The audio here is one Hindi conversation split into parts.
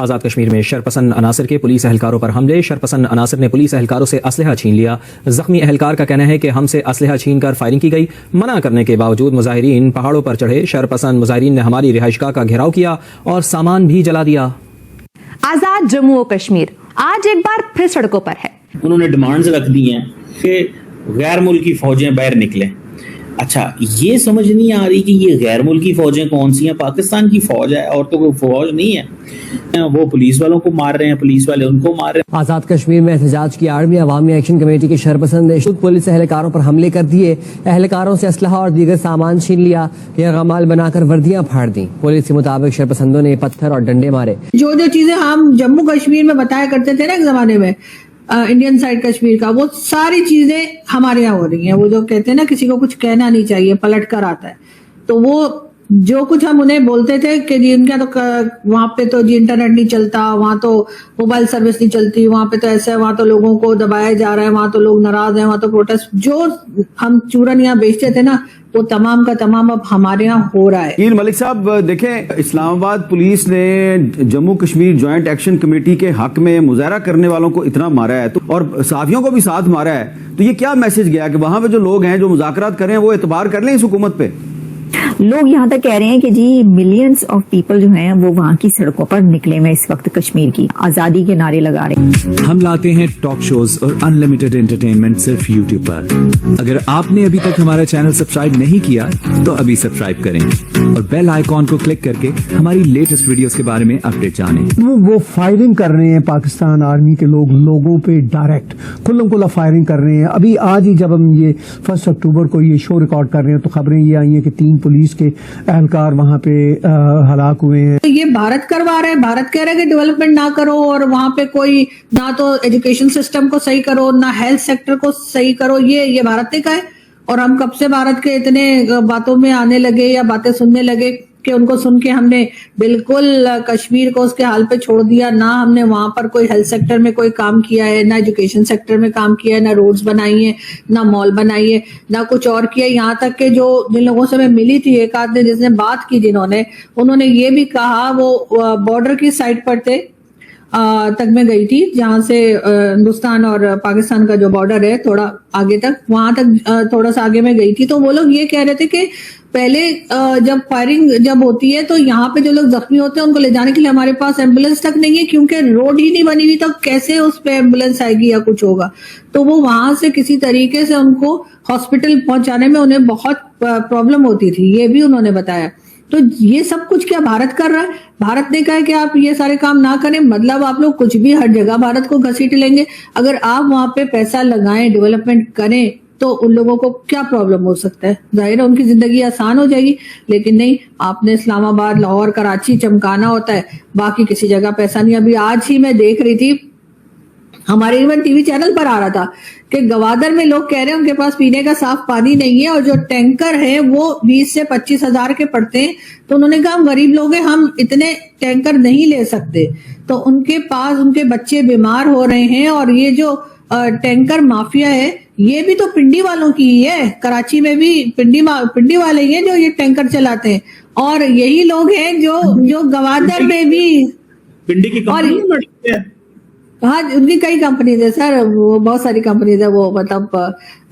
आज़ाद कश्मीर में शरपसंद अनासर के पुलिस एहलकारों पर हमले। शरपसंद अनासर ने पुलिस एहलकारों से असलहा छीन लिया। जख्मी एहलकार का कहना है कि हमसे असलहा छीन कर फायरिंग की गई। मना करने के बावजूद मुजाहिरीन पहाड़ों पर चढ़े। शरपसंद मुजाहिरीन ने हमारी रिहाइशगाह का घेराव किया और सामान भी जला दिया। आजाद जम्मू और कश्मीर आज एक बार फिर सड़कों पर है। उन्होंने डिमांड्स रख दी हैं कि गैर मुल्की फौजें बाहर निकलें। अच्छा, ये समझ नहीं आ रही कि ये गैर मुल्की फौजें कौन सी हैं। पाकिस्तान की फौज है और तो कोई फौज नहीं है। वो पुलिस वालों को मार रहे हैं, पुलिस वाले उनको मार रहे हैं। आजाद कश्मीर में एहतजाज की आड़ में अवामी एक्शन कमेटी के शरपसंद ने पुलिस एहलकारों पर हमले कर दिए। एहलकारों से असलहा और दीगर सामान छीन लिया। यरगमाल बनाकर वर्दियां फाड़ दी। पुलिस के मुताबिक शरपसंदों ने पत्थर और डंडे मारे। जो चीजें हम जम्मू कश्मीर में बताया करते थे ना एक जमाने में, इंडियन साइड कश्मीर का, वो सारी चीजें हमारे यहाँ हो रही हैं। वो जो कहते हैं ना किसी को कुछ कहना नहीं चाहिए, पलट कर आता है। तो वो जो कुछ हम उन्हें बोलते थे कि जी इनका तो वहां पे तो जी इंटरनेट नहीं चलता, वहां तो मोबाइल सर्विस नहीं चलती, वहां पे तो ऐसा है, वहां तो लोगों को दबाया जा रहा है, वहां तो लोग नाराज हैं, वहां तो प्रोटेस्ट, जो हम चूरन यहाँ बेचते थे ना, वो तमाम का तमाम अब हमारे यहाँ हो रहा है। मलिक साहब देखें, इस्लामाबाद पुलिस ने Jammu Kashmir joint action committee के हक में मुजाहरा करने वालों को इतना मारा है तो और साथियों को भी साथ मारा है, तो ये क्या मैसेज गया कि वहां पे जो लोग हैं जो मुज़ाकरात कर रहे हैं वो एतबार कर लें इस हुकूमत पे? लोग यहाँ तक कह रहे हैं कि जी मिलियंस ऑफ पीपल जो हैं वो वहाँ की सड़कों पर निकले हुए इस वक्त कश्मीर की आजादी के नारे लगा रहे हैं। हम लाते हैं टॉक शोज और अनलिमिटेड एंटरटेनमेंट सिर्फ यूट्यूब पर। अगर आपने अभी तक हमारा चैनल सब्सक्राइब नहीं किया तो अभी सब्सक्राइब करें और बेल आइकॉन को क्लिक करके हमारी लेटेस्ट वीडियोस के बारे में अपडेट जानें। वो फायरिंग कर रहे हैं, पाकिस्तान आर्मी के लोग लोगों पे डायरेक्ट खुल्लम खुल्ला फायरिंग कर रहे हैं। अभी आज ही जब हम ये 1 अक्टूबर को ये शो रिकॉर्ड कर रहे हैं तो खबरें ये आई हैं कि 3 पुलिस के एहलकार वहां पे हलाक हुए हैं। तो ये भारत करवा रहा है, भारत कह रहा है कि डेवलपमेंट ना करो और वहां पे कोई ना तो एजुकेशन सिस्टम को सही करो ना हेल्थ सेक्टर को सही करो। ये भारत ने कहा है और हम कब से भारत के इतने बातों में आने लगे या बातें सुनने लगे कि उनको सुन के हमने बिल्कुल कश्मीर को उसके हाल पे छोड़ दिया। ना हमने वहां पर कोई हेल्थ सेक्टर में कोई काम किया है, ना एजुकेशन सेक्टर में काम किया है, ना रोड्स बनाई है, ना मॉल बनाई है, ना कुछ और किया। यहाँ तक के जो जिन लोगों से मैं मिली थी, एक आदमी जिसने बात की जिन्होंने, उन्होंने ये भी कहा, वो बॉर्डर की साइड पर थे तक मैं गई थी जहां से हिंदुस्तान और पाकिस्तान का जो बॉर्डर है थोड़ा आगे तक, वहां तक थोड़ा सा आगे मैं गई थी। तो वो लोग ये कह रहे थे कि पहले जब फायरिंग जब होती है तो यहाँ पे जो लोग जख्मी होते हैं उनको ले जाने के लिए हमारे पास एम्बुलेंस तक नहीं है, क्योंकि रोड ही नहीं बनी हुई, तो कैसे उस पे एम्बुलेंस आएगी या कुछ होगा। तो वो वहां से किसी तरीके से उनको हॉस्पिटल पहुंचाने में उन्हें बहुत प्रॉब्लम होती थी, ये भी उन्होंने बताया। तो ये सब कुछ क्या भारत कर रहा है? भारत ने कहा है कि आप ये सारे काम ना करें, मतलब आप लोग कुछ भी हर जगह भारत को घसीट लेंगे। अगर आप वहां पे पैसा लगाएं, डेवलपमेंट करें, तो उन लोगों को क्या प्रॉब्लम हो सकता है? जाहिर है उनकी जिंदगी आसान हो जाएगी। लेकिन नहीं, आपने इस्लामाबाद, लाहौर, कराची चमकाना होता है, बाकी किसी जगह पैसा नहीं। अभी आज ही मैं देख रही थी, हमारे इवन टीवी चैनल पर आ रहा था कि गवादर में लोग कह रहे हैं उनके पास पीने का साफ पानी नहीं है और जो टैंकर है वो 20 से 25 हजार के पड़ते हैं। तो उन्होंने कहा हम गरीब लोग हैं, हम इतने टैंकर नहीं ले सकते। तो उनके पास उनके बच्चे बीमार हो रहे हैं और ये जो टैंकर माफिया है ये भी तो पिंडी वालों की ही है। कराची में भी पिंडी वाले ही हैं जो ये टैंकर चलाते हैं और यही लोग हैं जो गवादर में भी पिंडी की कंपनी है। हाँ, उनकी कई कंपनीज है सर, वो बहुत सारी कंपनीज है। वो मतलब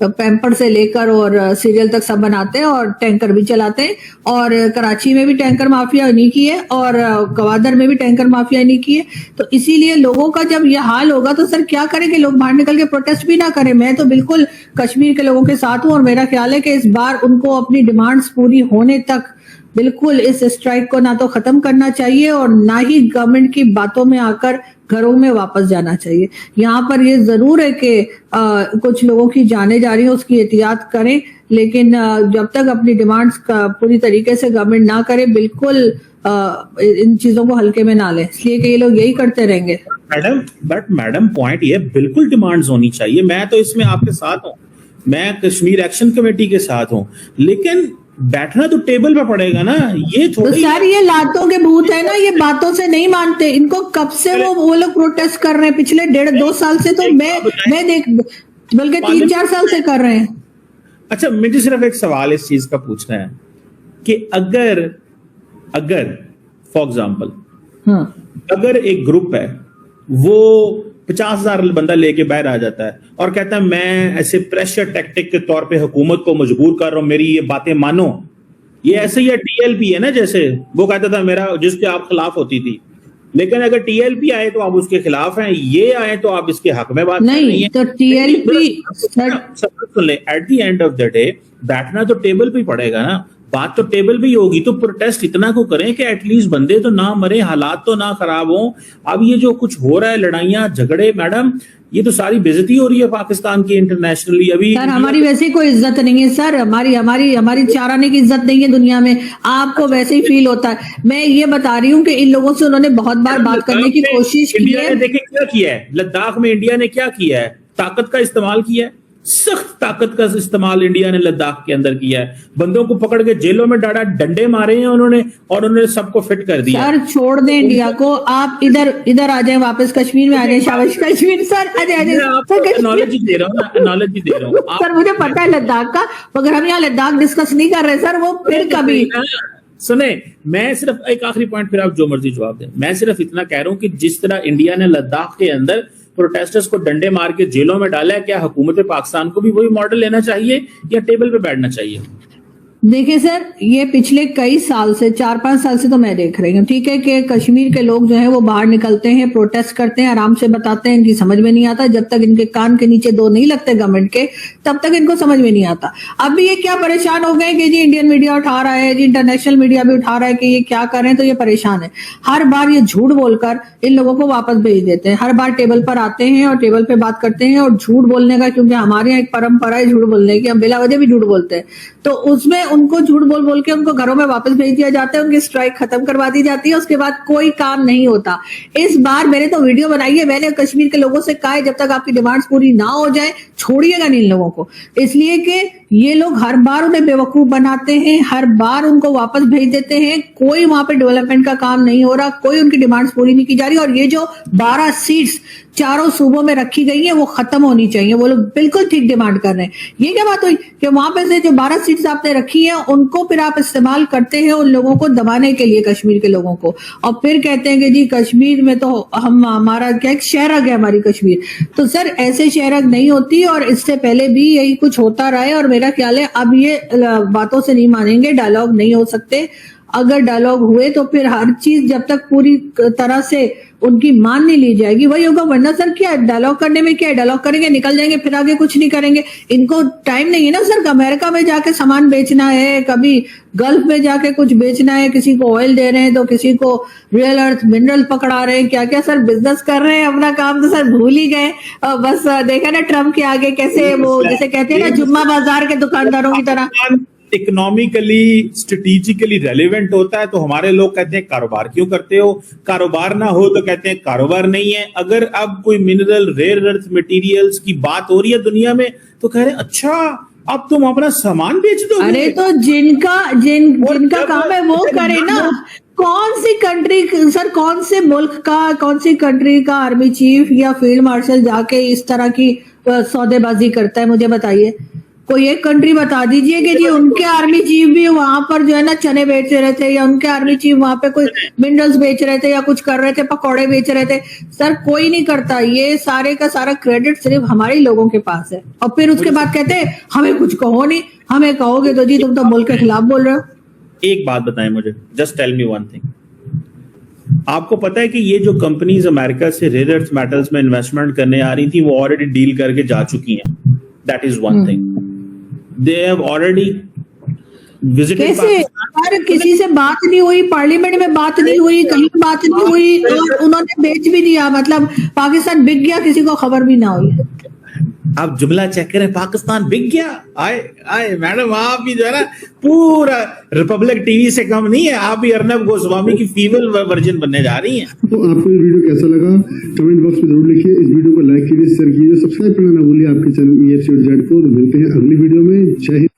पैम्पर से लेकर और सीरियल तक सब बनाते हैं और टैंकर भी चलाते हैं। और कराची में भी टैंकर माफिया इन्हीं की है और गवादर में भी टैंकर माफिया इन्हीं की है। तो इसीलिए लोगों का जब ये हाल होगा तो सर क्या करेंगे लोग? बाहर निकल के प्रोटेस्ट भी ना करें। मैं तो बिल्कुल कश्मीर के लोगों के साथ हूँ और मेरा ख्याल है कि इस बार उनको अपनी डिमांड्स पूरी होने तक बिल्कुल इस स्ट्राइक को ना तो खत्म करना चाहिए और ना ही गवर्नमेंट की बातों में आकर घरों में वापस जाना चाहिए। यहाँ पर ये जरूर है कि कुछ लोगों की जाने जा रही है, उसकी एहतियात करें, लेकिन जब तक अपनी डिमांड्स का पूरी तरीके से गवर्नमेंट ना करे, बिल्कुल इन चीजों को हल्के में ना लें, इसलिए कि ये लोग यही करते रहेंगे। मैडम पॉइंट ये बिल्कुल डिमांड्स होनी चाहिए। मैं तो इसमें आपके साथ हूँ, मैं कश्मीर एक्शन कमेटी के साथ हूँ, लेकिन बैठना तो टेबल पे पड़ेगा ना। ये तो सर ये लातों के भूत है ना, ये बातों से नहीं मानते। इनको कब से वो लोग प्रोटेस्ट कर रहे हैं, पिछले 1.5-2 साल से। तो मैं देख बल्कि 3-4 साल से कर रहे हैं। अच्छा, मुझे सिर्फ एक सवाल इस चीज का पूछना है कि अगर फॉर एग्जाम्पल हाँ। अगर एक ग्रुप है वो 50,000 बंदा लेके बाहर आ जाता है और कहता है मैं ऐसे प्रेशर टैक्टिक के तौर पे हुकूमत को मजबूर कर रहा हूं, मेरी ये बातें मानो, ये ऐसे ही टीएलपी है ना, जैसे वो कहता था मेरा जिसके आप खिलाफ होती थी, लेकिन अगर टीएलपी आए तो आप उसके खिलाफ हैं, ये आए तो आप इसके हक में बात नहीं तो टीएलपी सुन ले, at the end of the day बैठना तो टेबल पे ही पड़ेगा ना, बात तो टेबल पे ही होगी। तो प्रोटेस्ट इतना को करें कि एटलीस्ट बंदे तो ना मरे, हालात तो ना खराब हो। अब ये जो कुछ हो रहा है, लड़ाइयां झगड़े, मैडम ये तो सारी बेइज्जती हो रही है पाकिस्तान की इंटरनेशनली। अभी सर हमारी वैसे कोई इज्जत नहीं है सर, हमारी 4 आने की इज्जत नहीं है दुनिया में, आपको वैसे ही फील होता है। मैं ये बता रही हूँ कि इन लोगों से उन्होंने बहुत बार बात करने की कोशिश की इंडिया है। ने देखे क्या किया है, लद्दाख में इंडिया ने क्या किया है, ताकत का इस्तेमाल किया है, सख्त ताकत का इस्तेमाल इंडिया ने लद्दाख के अंदर किया है, बंदों को पकड़ के जेलों में डाला, डंडे मारे हैं उन्होंने और उन्होंने सबको फिट कर दिया। सर छोड़ दें इंडिया को, आप इधर आ जाए, वापस कश्मीर में आ जाए, शाबाश कश्मीर सर, आ जाए। नॉलेज दे रहा हूँ, नॉलेज दे रहा हूँ सर मुझे पता है लद्दाख का, मगर हम यहाँ लद्दाख डिस्कस नहीं कर रहे सर, वो फिर कभी। सुने, मैं सिर्फ एक आखिरी पॉइंट, फिर आप जो मर्जी जवाब दें, मैं सिर्फ इतना कह रहा हूं कि जिस तरह इंडिया ने लद्दाख के अंदर प्रोटेस्टर्स को डंडे मार के जेलों में डाला है, क्या हुकूमत पाकिस्तान को भी वही मॉडल लेना चाहिए या टेबल पे बैठना चाहिए? देखिए सर, ये पिछले कई साल से 4-5 साल से तो मैं देख रही हूँ, ठीक है, कि कश्मीर के लोग जो है वो बाहर निकलते हैं, प्रोटेस्ट करते हैं, आराम से बताते हैं, इनकी समझ में नहीं आता, जब तक इनके कान के नीचे 2 नहीं लगते गवर्नमेंट के, तब तक इनको समझ में नहीं आता। अब भी ये क्या परेशान हो गए कि जी इंडियन मीडिया उठा रहा है, जी इंटरनेशनल मीडिया भी उठा रहा है कि ये क्या करें, तो ये परेशान है। हर बार ये झूठ बोलकर इन लोगों को वापस भेज देते हैं, हर बार टेबल पर आते हैं और टेबल पे बात करते हैं, और झूठ बोलने का, क्योंकि हमारे यहाँ एक परंपरा है झूठ बोलने की, हम बिला वजह भी झूठ बोलते हैं, तो उसमें उनको झूठ बोल के उनको घरों में वापस भेज दिया जाता है, उनकी स्ट्राइक खत्म करवा दी जाती है, उसके बाद कोई काम नहीं होता। इस बार मैंने तो वीडियो बनाई है, मैंने कश्मीर के लोगों से कहा है जब तक आपकी डिमांड्स पूरी ना हो जाए छोड़िएगा नहीं इन लोगों को, इसलिए कि ये लोग हर बार उन्हें बेवकूफ बनाते हैं, हर बार उनको वापस भेज देते हैं, कोई वहां पे डेवलपमेंट का काम नहीं हो रहा, कोई उनकी डिमांड्स पूरी नहीं की जा रही, और ये जो 12 सीट्स चारों सूबों में रखी गई है वो खत्म होनी चाहिए, वो लोग बिल्कुल ठीक डिमांड कर रहे हैं। ये क्या बात हुई कि वहां पे से जो 12 सीट्स आपने रखी है उनको फिर आप इस्तेमाल करते हैं उन लोगों को दबाने के लिए, कश्मीर के लोगों को, और फिर कहते हैं कि जी कश्मीर में तो हमारा क्या एक शहरग है हमारी कश्मीर, तो सर ऐसे शहरग नहीं होती, और इससे पहले भी यही कुछ होता रहा है, और मेरा ख्याल है अब ये बातों से नहीं मानेंगे, डायलॉग नहीं हो सकते। अगर डायलॉग हुए तो फिर हर चीज जब तक पूरी तरह से उनकी मान नहीं ली जाएगी वही होगा, वरना सर क्या डायलॉग करने में क्या है, डायलॉग करेंगे निकल जाएंगे, फिर आगे कुछ नहीं करेंगे। इनको टाइम नहीं है ना सर, अमेरिका में जाके सामान बेचना है, कभी गल्फ में जाके कुछ बेचना है, किसी को ऑयल दे रहे हैं तो किसी को रियल अर्थ मिनरल पकड़ा रहे हैं, क्या क्या सर बिजनेस कर रहे हैं, अपना काम तो सर भूल ही गए। बस देखा ना ट्रम्प के आगे कैसे वो जैसे कहते हैं ना जुम्मा बाजार के दुकानदारों की तरह इकोनॉमिकली स्ट्रेटेजिकली रेलेवेंट होता है, तो हमारे लोग कहते हैं कारोबार क्यों करते हो, कारोबार ना हो तो कहते हैं कारोबार नहीं है। अगर अब कोई मिनरल रेयर अर्थ मटेरियल्स की बात हो रही है दुनिया में तो कह रहे हैं अच्छा अब तुम अपना सामान बेच दो। अरे तो जिनका काम है वो करे ना। कौन सी कंट्री सर, कौन से मुल्क का, कौन सी कंट्री का आर्मी चीफ या फील्ड मार्शल जाके इस तरह की सौदेबाजी करता है, मुझे बताइए। कोई एक कंट्री बता दीजिए कि जी उनके आर्मी चीफ भी वहां पर जो है ना चने बेच रहे थे, या उनके आर्मी चीफ वहां पे कोई मिनरल्स बेच रहे थे, या कुछ कर रहे थे, पकौड़े बेच रहे थे। सर कोई नहीं करता, ये सारे का सारा क्रेडिट सिर्फ हमारे लोगों के पास है, और फिर उसके बाद कहते हैं हमें कुछ कहो नहीं, हमें कहोगे तो जी तुम तो मुल्क के खिलाफ बोल रहे हो। एक बात बताएं मुझे, just tell me one thing, आपको पता है कि ये जो कंपनीज अमेरिका से रेयर अर्थ मेटल्स में इन्वेस्टमेंट करने आ रही थी वो ऑलरेडी डील करके जा चुकी हैं, that is one thing. They have already visited कैसे सर, किसी से बात नहीं हुई, पार्लियामेंट में बात नहीं हुई, कहीं बात नहीं हुई, और उन्होंने बेच भी दिया, मतलब पाकिस्तान बिक गया, किसी को खबर भी ना हुई। आप जुमला चेक करें, पाकिस्तान बिक गया। आए आए मैडम, आप भी जो है ना पूरा रिपब्लिक टीवी से कम नहीं है, आप भी अर्नब गोस्वामी की फीमेल वर्जन बनने जा रही हैं। तो आपको ये वीडियो कैसा लगा कमेंट बॉक्स में जरूर लिखिए, इस वीडियो को लाइक कीजिए, शेयर कीजिए, सब्सक्राइब करना ना भूलिए आपके चैनल EFC और Z को। मिलते हैं अगली वीडियो में। जय हिंद।